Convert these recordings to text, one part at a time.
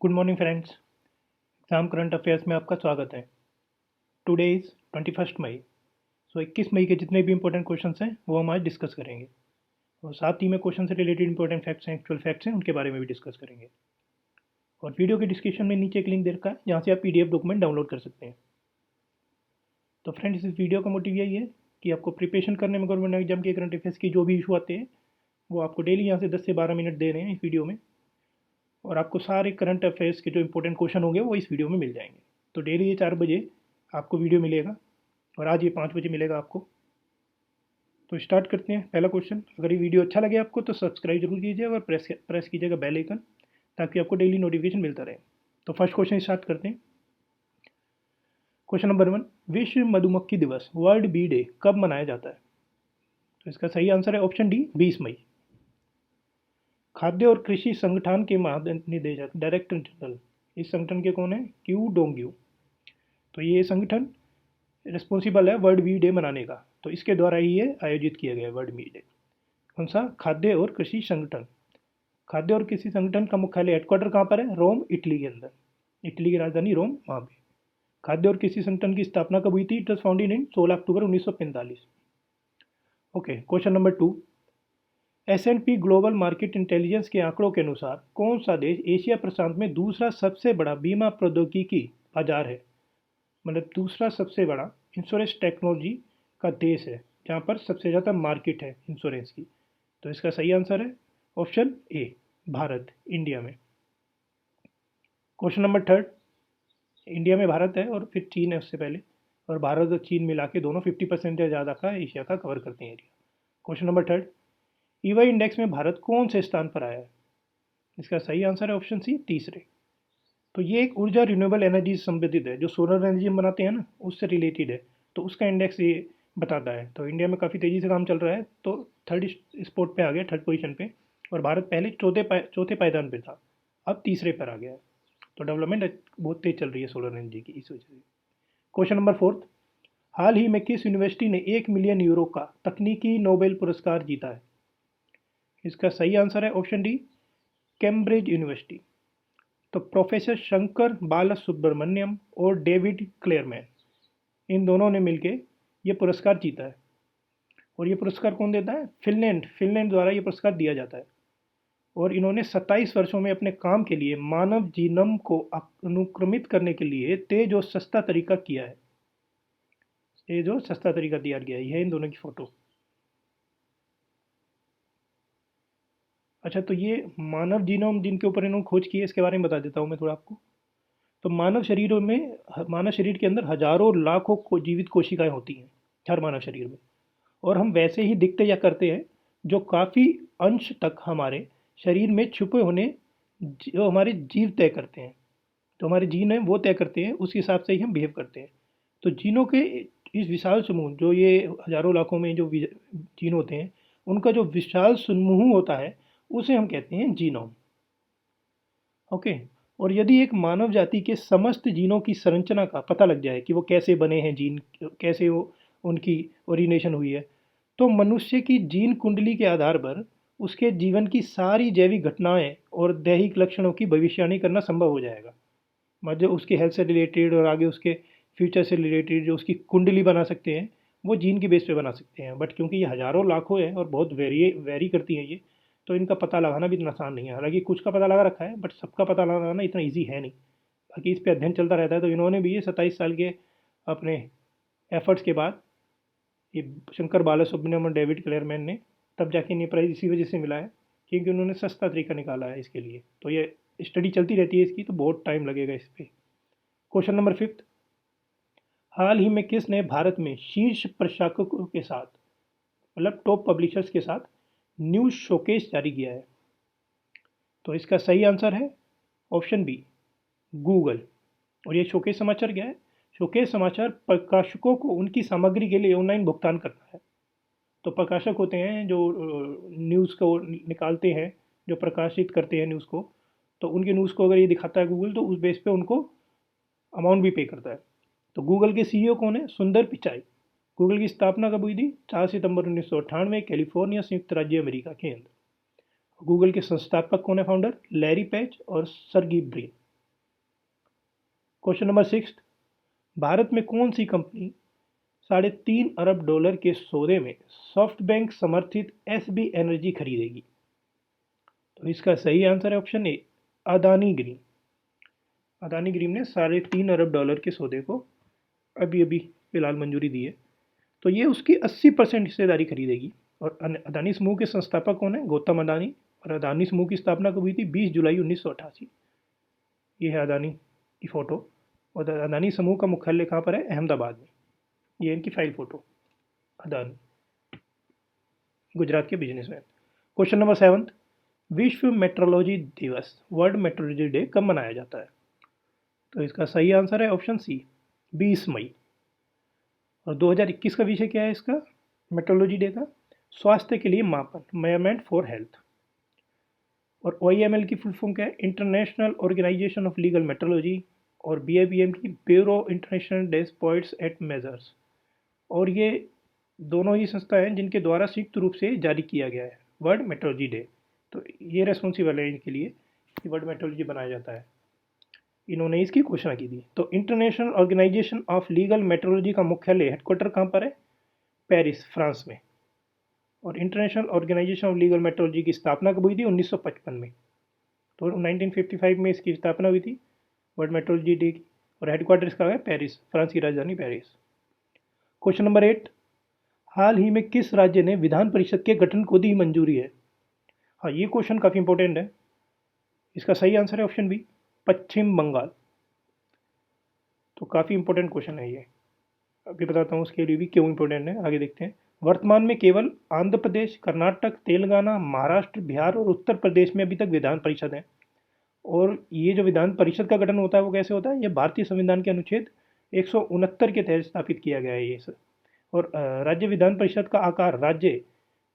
Good morning friends. Exam current affairs में आपका स्वागत है। टुडे इज़ 21 मई। 21 मई के जितने भी इंपॉर्टेंट क्वेश्चंस हैं वो हम आज डिस्कस करेंगे और साथ ही में क्वेश्चन से रिलेटेड इंपॉर्टेंट फैक्ट्स हैं, एक्चुअल फैक्ट्स हैं, उनके बारे में भी डिस्कस करेंगे। और वीडियो के डिस्क्रिप्शन में नीचे एक लिंक दे रखा है जहाँ से आप PDF डॉक्यूमेंट डाउनलोड कर सकते हैं। तो फ्रेंड्स, इस वीडियो का मोटिव यही है कि आपको प्रिपरेशन करने में गवर्नमेंट एग्जाम के करंट अफेयर्स की जो भी इशू आते हैं वो आपको डेली यहाँ से 10 से 12 मिनट दे रहे हैं इस वीडियो में। और आपको सारे करंट अफेयर्स के जो इंपॉर्टेंट क्वेश्चन होंगे वो इस वीडियो में मिल जाएंगे। तो डेली ये 4 बजे आपको वीडियो मिलेगा और आज ये 5 बजे मिलेगा आपको। तो स्टार्ट करते हैं। पहला क्वेश्चन, अगर ये वीडियो अच्छा लगे आपको तो सब्सक्राइब जरूर कीजिएगा और प्रेस कीजिएगा बेल आइकन, ताकि आपको डेली नोटिफिकेशन मिलता रहे। तो फर्स्ट क्वेश्चन स्टार्ट करते हैं। क्वेश्चन नंबर 1, विश्व मधुमक्खी दिवस वर्ल्ड बी डे कब मनाया जाता है? तो इसका सही आंसर है ऑप्शन डी, 20 मई। खाद्य और कृषि संगठन के महानिदेशक डायरेक्टर जनरल इस संगठन के कौन है? Q Dongyu. तो ये संगठन रिस्पॉन्सिबल है वर्ल्ड बी डे मनाने का, तो इसके द्वारा ही ये आयोजित किया गया है वर्ल्ड बी डे। कौन सा? खाद्य और कृषि संगठन। खाद्य और कृषि संगठन का मुख्यालय हेडक्वार्टर कहाँ पर है? रोम, इटली के अंदर। इटली की राजधानी रोम, वहाँ पे। खाद्य और कृषि संगठन की स्थापना कब हुई थी? It was founded in 16 October 1945। Okay, question number 2, S&P global market intelligence के आंकड़ों के अनुसार कौन सा देश एशिया प्रशांत में दूसरा सबसे बड़ा बीमा प्रौद्योगिकी बाजार है? मतलब दूसरा सबसे बड़ा इंश्योरेंस टेक्नोलॉजी का देश है जहाँ पर सबसे ज़्यादा मार्केट है इंश्योरेंस की। तो इसका सही आंसर है ऑप्शन ए, भारत, इंडिया में। क्वेश्चन नंबर 3, इंडिया में भारत है और फिर चीन है उससे पहले, और भारत और चीन मिला के दोनों 50% या ज़्यादा का एशिया का कवर करते हैं area. Question number 3, EY index में भारत कौन से स्थान पर आया है? इसका सही आंसर है ऑप्शन सी, तीसरे। तो ये एक ऊर्जा रिन्यूएबल एनर्जी से संबंधित है, जो सोलर एनर्जी हम बनाते हैं ना, उससे रिलेटेड है। तो उसका इंडेक्स ये बताता है। तो इंडिया में काफ़ी तेज़ी से काम चल रहा है, तो थर्ड स्पॉट पे आ गया, थर्ड पोजीशन पे। और भारत पहले चौथे पायदान पे था, अब तीसरे पर आ गया है। तो डेवलपमेंट बहुत तेज चल रही है सोलर एनर्जी की, इस वजह से। क्वेश्चन नंबर 4, हाल ही में किस यूनिवर्सिटी ने 1 मिलियन यूरो का तकनीकी नोबेल पुरस्कार जीता है? इसका सही आंसर है ऑप्शन डी, कैम्ब्रिज यूनिवर्सिटी। तो प्रोफेसर शंकर बालासुब्रमण्यम और डेविड क्लेयरमैन, इन दोनों ने मिलकर ये पुरस्कार जीता है। और ये पुरस्कार कौन देता है? फिनलैंड द्वारा ये पुरस्कार दिया जाता है। और इन्होंने 27 वर्षों में अपने काम के लिए मानव जीनोम को अनुक्रमित करने के लिए तेज और सस्ता तरीका किया है। तेज और सस्ता तरीका तैयार किया है। यह है इन दोनों की फोटो। अच्छा, तो ये मानव जीनोम जिनके ऊपर इन्होंने खोज की है, इसके बारे में बता देता हूँ मैं थोड़ा आपको। तो मानव शरीर के अंदर हजारों लाखों जीवित कोशिकाएं होती हैं हर मानव शरीर में। और हम वैसे ही दिखते या करते हैं जो काफ़ी अंश तक हमारे शरीर में छुपे होने जो हमारे जीव तय करते हैं। तो हमारे जीन हैं वो तय करते हैं, उस हिसाब से ही हम बिहेव करते हैं। तो जीनों के इस विशाल समूह, जो ये हजारों लाखों में जो जीन होते हैं, उनका जो विशाल समूह होता है उसे हम कहते हैं जीनोम। ओके। और यदि एक मानव जाति के समस्त जीनों की संरचना का पता लग जाए कि वो कैसे बने हैं, जीन कैसे वो उनकी ओरिजिनेशन हुई है, तो मनुष्य की जीन कुंडली के आधार पर उसके जीवन की सारी जैविक घटनाएं और दैहिक लक्षणों की भविष्यवाणी करना संभव हो जाएगा। मतलब उसके हेल्थ से रिलेटेड और आगे उसके फ्यूचर से रिलेटेड जो उसकी कुंडली बना सकते हैं, वो जीन के बेस पे बना सकते हैं। बट क्योंकि ये हज़ारों लाखों है और बहुत वेरी करती हैं ये, तो इनका पता लगाना भी इतना आसान नहीं है। हालांकि कुछ का पता लगा रखा है, बट सबका पता लगाना इतना ईजी है नहीं। बाकी इस पर अध्ययन चलता रहता है। तो इन्होंने भी ये 27 साल के अपने एफर्ट्स के बाद, ये शंकर बालासुब्रमण्यम और डेविड क्लेयरमैन ने, तब जाके इन्हें प्राइज़ इसी वजह से मिला है क्योंकि उन्होंने सस्ता तरीका निकाला है इसके लिए। तो ये स्टडी चलती रहती है इसकी, तो बहुत टाइम लगेगा इस पर। क्वेश्चन नंबर 5, हाल ही में किसने भारत में शीर्ष प्रकाशकों के साथ, मतलब टॉप पब्लिशर्स के साथ न्यूज़ शोकेस जारी किया है? तो इसका सही आंसर है ऑप्शन बी, गूगल। और ये शोकेस समाचार क्या है? शोकेस समाचार प्रकाशकों को उनकी सामग्री के लिए ऑनलाइन भुगतान करता है। तो प्रकाशक होते हैं जो न्यूज़ को निकालते हैं, जो प्रकाशित करते हैं न्यूज़ को, तो उनके न्यूज़ को अगर ये दिखाता है गूगल, तो उस बेस पे उनको अमाउंट भी पे करता है। तो गूगल के CEO कौन है? सुंदर पिचाई। गूगल की स्थापना कब हुई थी? 4 सितंबर 1998, कैलिफोर्निया, संयुक्त राज्य अमेरिका के अंदर। गूगल के संस्थापक कौन है? फाउंडर लैरी पेज और सर्गी ब्रिन। क्वेश्चन नंबर 6, भारत में कौन सी कंपनी $3.5 अरब के सौदे में सॉफ्ट बैंक समर्थित एसबी एनर्जी खरीदेगी? तो इसका सही आंसर है option A, Adani green. Adani green ने $3.5 अरब के सौदे को अभी अभी फिलहाल मंजूरी दी है। तो ये उसकी 80% हिस्सेदारी खरीदेगी। और अदानी समूह के संस्थापक कौन है? गौतम अदानी। और अदानी समूह की स्थापना कब हुई थी? 20 जुलाई 1988। ये है अदानी की फ़ोटो। और अदानी समूह का मुख्यालय कहाँ पर है? अहमदाबाद में। ये इनकी फाइल फ़ोटो, अदानी, गुजरात के बिजनेसमैन। क्वेश्चन नंबर 7, विश्व मेट्रोलॉजी दिवस, वर्ल्ड मेट्रोलॉजी डे कब मनाया जाता है? तो इसका सही आंसर है ऑप्शन सी, 20 मई। और 2021 का विषय क्या है इसका, मेट्रोलॉजी डे का? स्वास्थ्य के लिए मापन, मेजरमेंट फॉर हेल्थ। और OIML की फुल फॉर्म क्या है? International organisation of legal metrology. और BIBM की ब्यूरो इंटरनेशनल डेस्पॉइट्स एट मेजर्स। और ये दोनों ही संस्था हैं जिनके द्वारा संयुक्त रूप से जारी किया गया है वर्ल्ड मेट्रोलॉजी डे। तो ये रेस्पॉन्सिबल है इनके लिए कि वर्ल्ड मेट्रोलॉजी बनाया जाता है। इन्होंने इसकी घोषणा की थी। तो international organisation of legal metrology का मुख्यालय, हेडक्वार्टर कहाँ पर है? पेरिस, फ्रांस में। और international organisation of legal metrology की स्थापना कब हुई थी? 1955 में। तो 1955 में इसकी स्थापना हुई थी वर्ल्ड मेट्रोलॉजी डे की। और हेडक्वार्टर इसका है पेरिस, फ्रांस की राजधानी पेरिस। क्वेश्चन नंबर 8, हाल ही में किस राज्य ने विधान परिषद के गठन को दी मंजूरी है? हाँ, ये क्वेश्चन काफ़ी इंपॉर्टेंट है। इसका सही आंसर है ऑप्शन बी, पश्चिम बंगाल। तो काफ़ी इंपॉर्टेंट क्वेश्चन है ये। अभी बताता हूँ उसके लिए भी क्यों इंपॉर्टेंट है, आगे देखते हैं। वर्तमान में केवल आंध्र प्रदेश, कर्नाटक, तेलंगाना, महाराष्ट्र, बिहार और उत्तर प्रदेश में अभी तक विधान परिषद है। और ये जो विधान परिषद का गठन होता है वो कैसे होता है? ये भारतीय संविधान के अनुच्छेद 169 के तहत स्थापित किया गया है ये सब। और राज्य विधान परिषद का आकार राज्य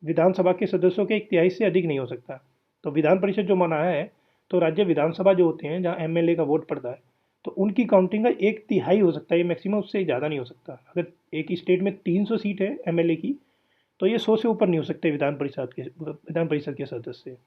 विधानसभा के सदस्यों के 1/3 से अधिक नहीं हो सकता। तो विधान परिषद जो मना है, तो राज्य विधानसभा जो होते हैं जहाँ MLA का वोट पड़ता है, तो उनकी काउंटिंग का 1/3 हो सकता है, ये मैक्सिमम, उससे ज़्यादा नहीं हो सकता। अगर एक ही स्टेट में 300 सीट है MLA की, तो ये 100 से ऊपर नहीं हो सकते विधान परिषद के सदस्य।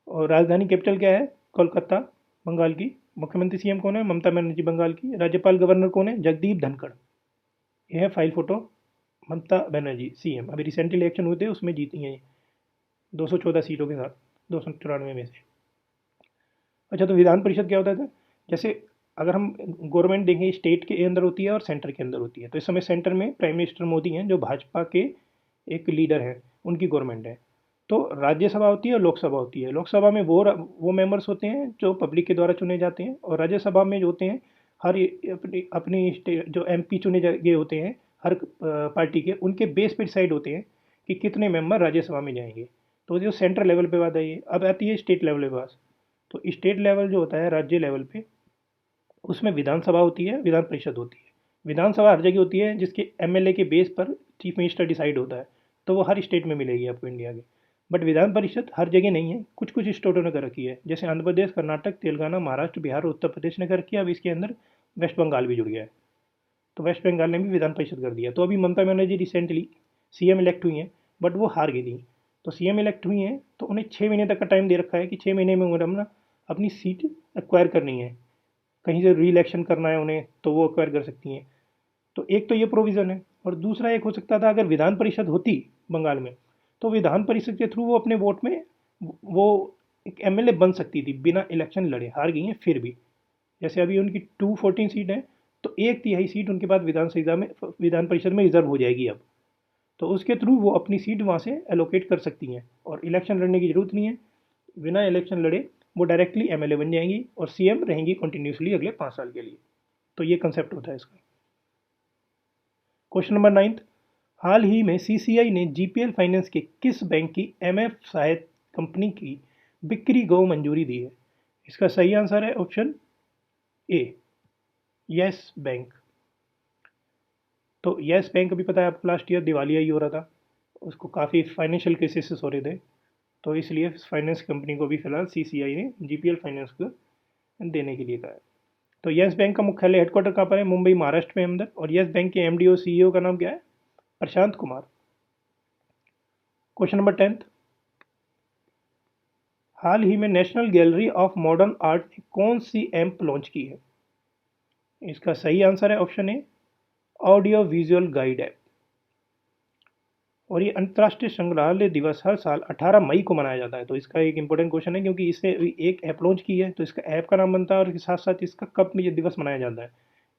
और राजधानी कैपिटल क्या है? कोलकाता, बंगाल की। मुख्यमंत्री CM कौन है? ममता बनर्जी, बंगाल की। राज्यपाल गवर्नर कौन है? जगदीप धनखड़। यह है file photo, Mamata Banerjee CM। अभी रिसेंटली इलेक्शन हुए थे, उसमें जीती हैं 214 सीटों के साथ, 294 में से। अच्छा, तो विधान परिषद क्या होता था? जैसे अगर हम गवर्नमेंट देखें, स्टेट के अंदर होती है और सेंटर के अंदर होती है। तो इस समय सेंटर में प्राइम मिनिस्टर मोदी हैं, जो भाजपा के एक लीडर हैं, उनकी गवर्नमेंट है। तो राज्यसभा होती है और लोकसभा होती है। लोकसभा में वो मेंबर्स होते हैं जो पब्लिक के द्वारा चुने जाते हैं। और राज्यसभा में जो होते हैं, हर अपनी अपनी जो MP चुने गए होते हैं हर पार्टी के, उनके बेस पे डिसाइड होते हैं कि कितने मेंबर राज्यसभा में जाएंगे। तो जो सेंट्रल लेवल पे बात आई है, अब आती है स्टेट लेवल पे बात। तो स्टेट लेवल जो होता है, राज्य लेवल पे, उसमें विधानसभा होती है, विधान परिषद होती है। विधानसभा हर जगह होती है जिसके MLA के बेस पर चीफ मिनिस्टर डिसाइड होता है। तो वो हर स्टेट में मिलेगी आपको इंडिया के। बट विधान परिषद हर जगह नहीं है, कुछ कुछ स्टेटों ने कर रखी है। जैसे आंध्र प्रदेश, कर्नाटक, तेलंगाना, महाराष्ट्र, बिहार और उत्तर प्रदेश ने कर रखी है। अब इसके अंदर वेस्ट बंगाल भी जुड़ गया है। तो वेस्ट बंगाल ने भी विधान परिषद कर दिया। तो अभी Mamata Banerjee recently CM elect हुई हैं, बट वो हार गई थी। तो CM इलेक्ट हुई हैं तो उन्हें 6 महीने तक का टाइम दे रखा है कि 6 महीने में उन्हें अपना अपनी सीट एक्वायर करनी है। कहीं से री इलेक्शन करना है उन्हें तो वो एक्वायर कर सकती हैं। तो एक तो ये प्रोविज़न है। और दूसरा एक हो सकता था, अगर विधान परिषद होती बंगाल में, तो विधान परिषद के थ्रू वो अपने वोट में वो एक MLA बन सकती थी बिना इलेक्शन लड़े। हार गई हैं फिर भी। जैसे अभी उनकी 214 सीट है, तो 1/3 सीट उनके पास विधान परिषद में रिजर्व हो जाएगी अब। तो उसके थ्रू वो अपनी सीट वहाँ से एलोकेट कर सकती हैं और इलेक्शन लड़ने की ज़रूरत नहीं है। बिना इलेक्शन लड़े वो डायरेक्टली MLA बन जाएंगी और CM रहेंगी कंटिन्यूसली अगले 5 साल के लिए। तो ये कंसेप्ट होता है इसका। क्वेश्चन नंबर 9, हाल ही में CCI ने GPL फाइनेंस के किस बैंक की MF सहायक कंपनी की बिक्री को मंजूरी दी है? इसका सही आंसर है ऑप्शन ए, यस बैंक। तो यस बैंक अभी पता है आपको, लास्ट ईयर दिवालिया ही हो रहा था, उसको काफ़ी फाइनेंशियल केसेस हो रहे थे। तो इसलिए फाइनेंस कंपनी को भी फिलहाल CCI ने GPL फाइनेंस को देने के लिए कहा है। तो यस बैंक का मुख्यालय, हेडक्वार्टर कहाँ पर है? मुंबई, महाराष्ट्र में अंदर। और यस बैंक के MD और CEO का नाम क्या है? प्रशांत कुमार। क्वेश्चन नंबर 10, हाल ही में national gallery of modern art ने कौन सी ऐप लॉन्च की है? इसका सही आंसर है option A, audio visual guide app. और ये अंतर्राष्ट्रीय संग्रहालय दिवस हर साल 18 मई को मनाया जाता है। तो इसका एक इंपॉर्टेंट क्वेश्चन है, क्योंकि इससे एक ऐप लॉन्च की है, तो इसका ऐप का नाम बनता है और साथ साथ इसका कब ये दिवस मनाया जाता है।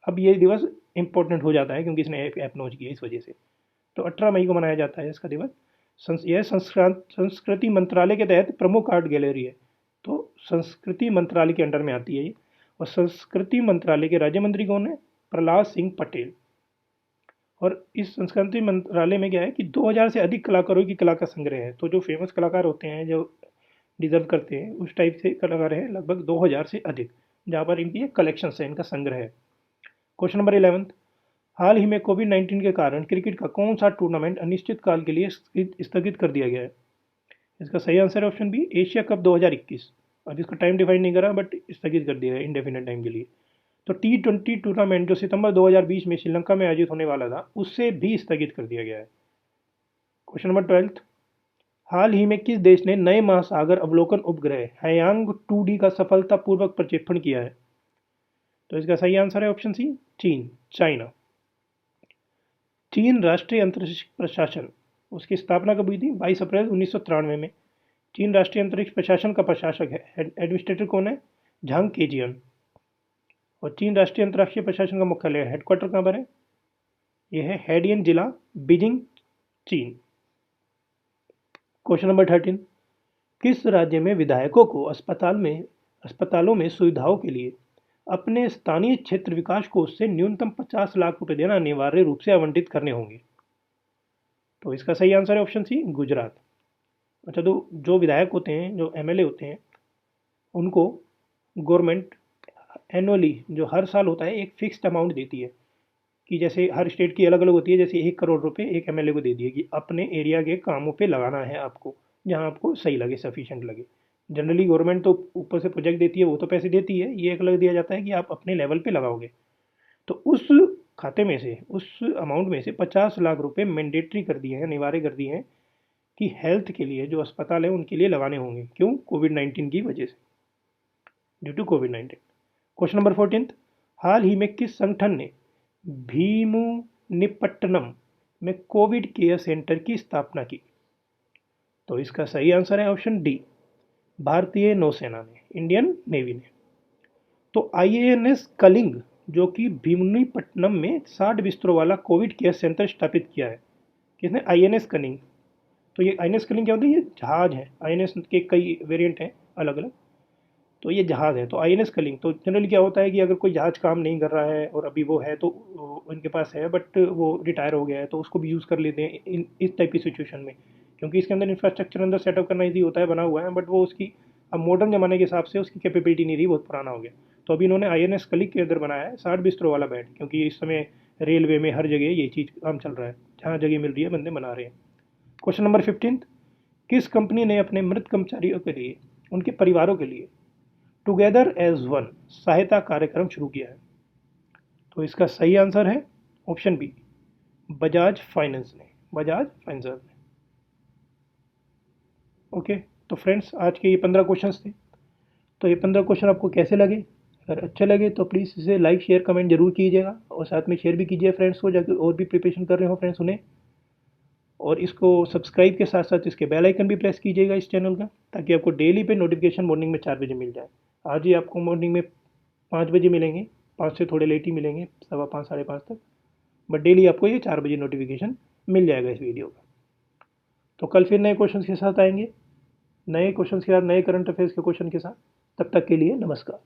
अब ये दिवस इंपॉर्टेंट हो जाता है क्योंकि इसने ऐप लॉन्च किया है, इस वजह से। तो 18 मई को मनाया जाता है इसका दिवस। यह संस्कृति मंत्रालय के तहत प्रमुख आर्ट गैलरी है। तो संस्कृति मंत्रालय के अंडर में आती है ये। और संस्कृति मंत्रालय के राज्य मंत्री कौन है? प्रहलाद सिंह पटेल। और इस संस्कृति मंत्रालय में क्या है कि 2000 से अधिक कलाकारों की कला का संग्रह है। तो जो फेमस कलाकार होते हैं, जो डिजर्व करते हैं, उस टाइप से कलाकार हैं लगभग 2000 से अधिक, जहाँ पर इनकी कलेक्शन है, इनका संग्रह है। क्वेश्चन नंबर 11, हाल ही में कोविड-19 के कारण क्रिकेट का कौन सा टूर्नामेंट अनिश्चितकाल के लिए स्थगित कर दिया गया है? इसका सही आंसर है ऑप्शन बी, एशिया कप 2021। अब इसका टाइम डिफाइन नहीं करा, बट स्थगित कर दिया है इंडेफिनेट टाइम के लिए। तो T20 टूर्नामेंट जो सितंबर 2020 में श्रीलंका में आयोजित होने वाला था, उससे भी स्थगित कर दिया गया है। क्वेश्चन नंबर 12, हाल ही में किस देश ने नए महासागर अवलोकन उपग्रह हैयांग 2D का सफलतापूर्वक प्रक्षेपण किया है? तो इसका सही आंसर है ऑप्शन सी, चीन, चाइना। चीन राष्ट्रीय अंतरिक्ष प्रशासन, उसकी स्थापना कब हुई थी? 22 अप्रैल 1993 में। चीन राष्ट्रीय अंतरिक्ष प्रशासन का प्रशासक है, एडमिनिस्ट्रेटर कौन है? झांग केजियन। और चीन राष्ट्रीय अंतर्राष्ट्रीय प्रशासन का मुख्यालय हेडक्वार्टर कहाँ पर है? यह है हेडियन जिला, बीजिंग, चीन। क्वेश्चन नंबर 13, किस राज्य में विधायकों को अस्पतालों में सुविधाओं के लिए अपने स्थानीय क्षेत्र विकास कोष से न्यूनतम 50 लाख रुपए देना अनिवार्य रूप से आवंटित करने होंगे? तो इसका सही आंसर है ऑप्शन सी, गुजरात। अच्छा, तो जो विधायक होते हैं, जो MLA होते हैं, उनको गवर्नमेंट एनुअली, जो हर साल होता है, एक फिक्स्ड अमाउंट देती है कि जैसे हर स्टेट की अलग अलग होती है, जैसे 1 करोड़ रुपए एक MLA को दे दिए कि अपने एरिया के कामों पे लगाना है आपको, जहाँ आपको सही लगे, सफिशिएंट लगे। जनरली गवर्नमेंट तो ऊपर से प्रोजेक्ट देती है, वो तो पैसे देती है, ये एक अलग दिया जाता है कि आप अपने लेवल पे लगाओगे। तो उस खाते में से, उस अमाउंट में से 50 लाख रुपए मैंडेटरी कर दिए हैं, अनिवार्य कर दिए हैं कि हेल्थ के लिए जो अस्पताल है उनके लिए लगाने होंगे। क्यों? कोविड-19 की वजह से, ड्यू टू कोविड-19। क्वेश्चन नंबर 14, हाल ही में किस संगठन ने भीमुनिपट्टनम में कोविड केयर सेंटर की स्थापना की? तो इसका सही आंसर है ऑप्शन डी, भारतीय नौसेना ने, इंडियन नेवी ने। तो IANS कलिंग, जो कि भीमुनिपट्टनम में 60 बिस्तरों वाला कोविड केयर सेंटर स्थापित किया है, किसने? INS कलिंग। तो ये INS कलिंग क्या होता है? ये जहाज है, INS के कई वेरिएंट हैं अलग अलग, तो ये जहाज़ है। तो INS कलिंग, तो जनरली क्या होता है कि अगर कोई जहाज़ काम नहीं कर रहा है और अभी वो है, तो उनके पास है, बट वो रिटायर हो गया है, तो उसको भी यूज़ कर लेते हैं इस टाइप की सिचुएशन में, क्योंकि इसके अंदर इंफ्रास्ट्रक्चर अंदर सेटअप करना ईजी होता है, बना हुआ है, बट वो उसकी अब मॉडर्न ज़माने के हिसाब से उसकी कैपेबिलिटी नहीं रही, बहुत पुराना हो गया। तो अभी इन्होंने INS कलिंग के अंदर बनाया है 60 बिस्तरों वाला बेड, क्योंकि इस समय रेलवे में हर जगह ये चीज़ काम चल रहा है, जहाँ जगह मिल रही है बंदे बना रहे हैं। क्वेश्चन नंबर 15, किस कंपनी ने अपने मृत कर्मचारियों के लिए, उनके परिवारों के लिए टुगेदर एज वन सहायता कार्यक्रम शुरू किया है? तो इसका सही आंसर है ऑप्शन बी, बजाज फाइनेंस ने, बजाज फाइनेंस ने। ओके, तो फ्रेंड्स, आज के ये 15 क्वेश्चंस थे। तो ये 15 क्वेश्चन आपको कैसे लगे? अगर अच्छे लगे तो प्लीज़ इसे लाइक, शेयर, कमेंट जरूर कीजिएगा, और साथ में शेयर भी कीजिए फ्रेंड्स को, जाकर और भी प्रिपरेशन कर रहे हो फ्रेंड्स उन्हें। और इसको सब्सक्राइब के साथ साथ इसके बेल आइकन भी प्रेस कीजिएगा इस चैनल का, ताकि आपको डेली पे नोटिफिकेशन मॉर्निंग में 4 बजे मिल जाए। आज ही आपको मॉर्निंग में 5 बजे मिलेंगे, 5 से थोड़े लेट ही मिलेंगे, 5:15 5:30 तक, बट डेली आपको ये 4 बजे नोटिफिकेशन मिल जाएगा इस वीडियो का। तो कल फिर नए क्वेश्चन के साथ आएंगे, नए क्वेश्चन के साथ, नए करंट अफेयर्स के क्वेश्चन के साथ। तब तक के लिए नमस्कार।